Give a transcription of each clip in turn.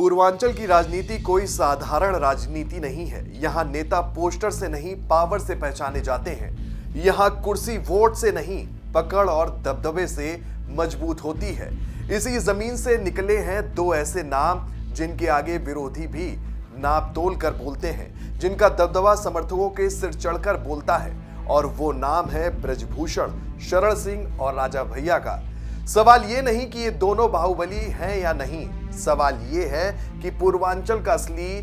पूर्वांचल की राजनीति कोई साधारण राजनीति नहीं है। यहाँ नेता पोस्टर से नहीं, पावर से पहचाने जाते हैं। यहाँ कुर्सी वोट से नहीं, पकड़ और दबदबे से मजबूत होती है। इसी जमीन से निकले हैं दो ऐसे नाम जिनके आगे विरोधी भी नाप तोल कर बोलते हैं, जिनका दबदबा समर्थकों के सिर चढ़कर बोलता है, और वो नाम है ब्रजभूषण शरण सिंह और राजा भैया का। सवाल ये नहीं कि ये दोनों बाहुबली हैं या नहीं, सवाल ये है कि पूर्वांचल का असली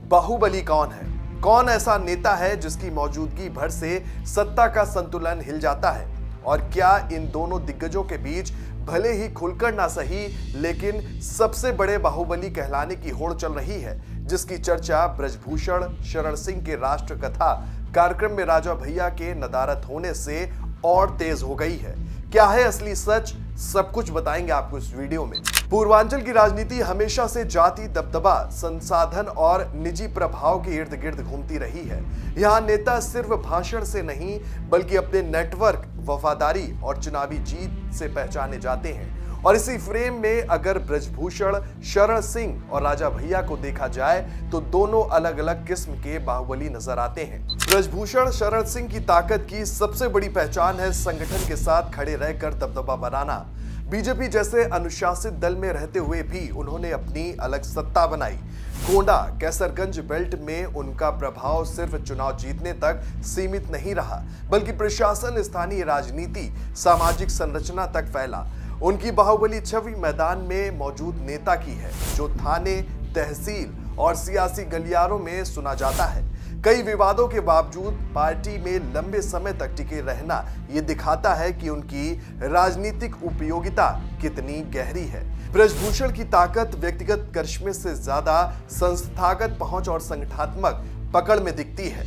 बाहुबली कौन है। कौन ऐसा नेता है जिसकी मौजूदगी भर से सत्ता का संतुलन हिल जाता है, और क्या इन दोनों दिग्गजों के बीच भले ही खुलकर ना सही लेकिन सबसे बड़े बाहुबली कहलाने की होड़ चल रही है, जिसकी चर्चा ब्रजभूषण शरण सिंह के राष्ट्र कथा कार्यक्रम में राजा भैया के नदारत होने से और तेज हो गई है। क्या है असली सच, सब कुछ बताएंगे आपको इस वीडियो में। पूर्वांचल की राजनीति हमेशा से जाति, दबदबा, संसाधन और निजी प्रभाव के इर्द गिर्द घूमती रही है। यहाँ नेता सिर्फ भाषण से नहीं बल्कि अपने नेटवर्क, वफादारी और चुनावी जीत से पहचाने जाते हैं। और इसी फ्रेम में अगर ब्रजभूषण शरण सिंह और राजा भैया को देखा जाए तो दोनों अलग अलग किस्म के बाहुबली नजर आते हैं। ब्रजभूषण शरण सिंह की ताकत की सबसे बड़ी पहचान है संगठन के साथ खड़े रहकर दबदबा बनाना। बीजेपी जैसे अनुशासित दल में रहते हुए भी उन्होंने अपनी अलग सत्ता बनाई। गोंडा कैसरगंज बेल्ट में उनका प्रभाव सिर्फ चुनाव जीतने तक सीमित नहीं रहा, बल्कि प्रशासन, स्थानीय राजनीति, सामाजिक संरचना तक फैला। उनकी बाहुबली छवि मैदान में मौजूद नेता की है, जो थाने, तहसील और सियासी गलियारों में सुना जाता है। कई विवादों के बावजूद पार्टी में लंबे समय तक टिके रहना ये दिखाता है कि उनकी राजनीतिक उपयोगिता कितनी गहरी है। ब्रजभूषण की ताकत व्यक्तिगत करिश्मे से ज्यादा संस्थागत पहुंच और संगठनात्मक पकड़ में दिखती है।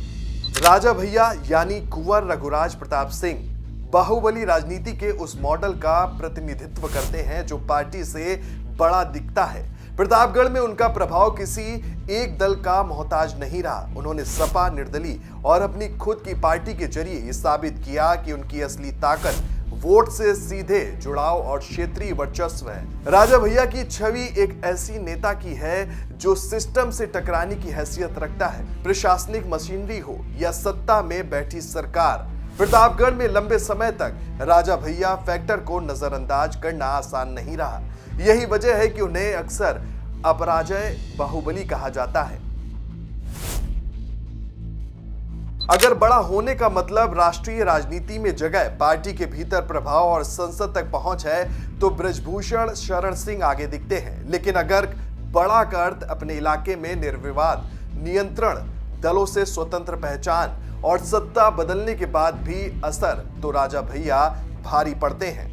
राजा भैया यानी कुंवर रघुराज प्रताप सिंह बाहुबली राजनीति के उस मॉडल का प्रतिनिधित्व करते हैं जो पार्टी से बड़ा दिखता है। प्रतापगढ़ में उनका प्रभाव किसी एक दल का मोहताज नहीं रहा। उन्होंने सपा, निर्दलीय और अपनी खुद की पार्टी के जरिए ये साबित किया कि उनकी असली ताकत वोट से सीधे जुड़ाव और क्षेत्रीय वर्चस्व है। राजा भैया की छवि एक ऐसी नेता की है जो सिस्टम से टकराने की हैसियत रखता है। प्रशासनिक मशीनरी हो या सत्ता में बैठी सरकार, प्रतापगढ़ में लंबे समय तक राजा भैया फैक्टर को नजरअंदाज करना आसान नहीं रहा। यही वजह है कि उन्हें अक्सर अपराजय बाहुबली कहा जाता है। अगर बड़ा होने का मतलब राष्ट्रीय राजनीति में जगह, पार्टी के भीतर प्रभाव और संसद तक पहुंच है तो ब्रजभूषण शरण सिंह आगे दिखते हैं। लेकिन अगर बड़ा का अर्थ अपने इलाके में निर्विवाद नियंत्रण, दलों से स्वतंत्र पहचान और सत्ता बदलने के बाद भी असर, तो राजा भैया भारी पड़ते हैं।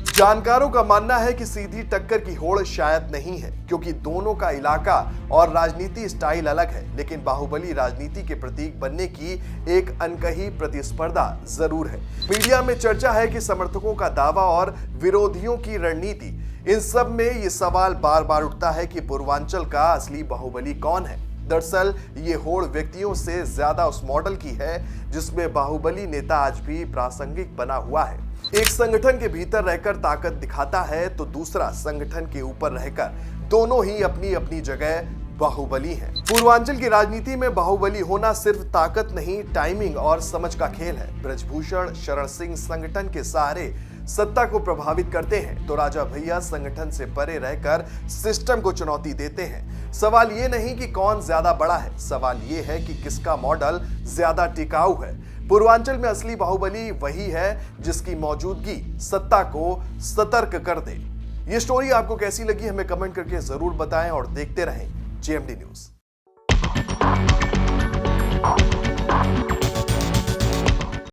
जानकारों का मानना है कि सीधी टक्कर की होड़ शायद नहीं है, क्योंकि दोनों का इलाका और राजनीति स्टाइल अलग है। लेकिन बाहुबली राजनीति के प्रतीक बनने की एक अनकही प्रतिस्पर्धा जरूर है। मीडिया में चर्चा है कि समर्थकों का दावा और विरोधियों की रणनीति, इन सब में ये सवाल बार बार उठता है कि पूर्वांचल का असली बाहुबली कौन है। दरअसल ये होड़ व्यक्तियों से ज्यादा उस मॉडल की है जिसमें बाहुबली नेता आज भी प्रासंगिक बना हुआ है। एक संगठन के भीतर रहकर ताकत दिखाता है तो दूसरा संगठन के ऊपर रहकर। दोनों ही अपनी अपनी जगह बाहुबली हैं। पूर्वांचल की राजनीति में बाहुबली होना सिर्फ ताकत नहीं, टाइमिंग और समझ का खेल है। ब्रजभूषण शरण सिंह संगठन के सहारे सत्ता को प्रभावित करते हैं तो राजा भैया संगठन से परे रहकर सिस्टम को चुनौती देते हैं। सवाल ये नहीं कि कौन ज्यादा बड़ा है, सवाल ये है कि किसका मॉडल ज्यादा टिकाऊ है। पूर्वांचल में असली बाहुबली वही है जिसकी मौजूदगी सत्ता को सतर्क कर दे। ये स्टोरी आपको कैसी लगी हमें कमेंट करके जरूर बताएं और देखते रहें जेएमडी न्यूज़।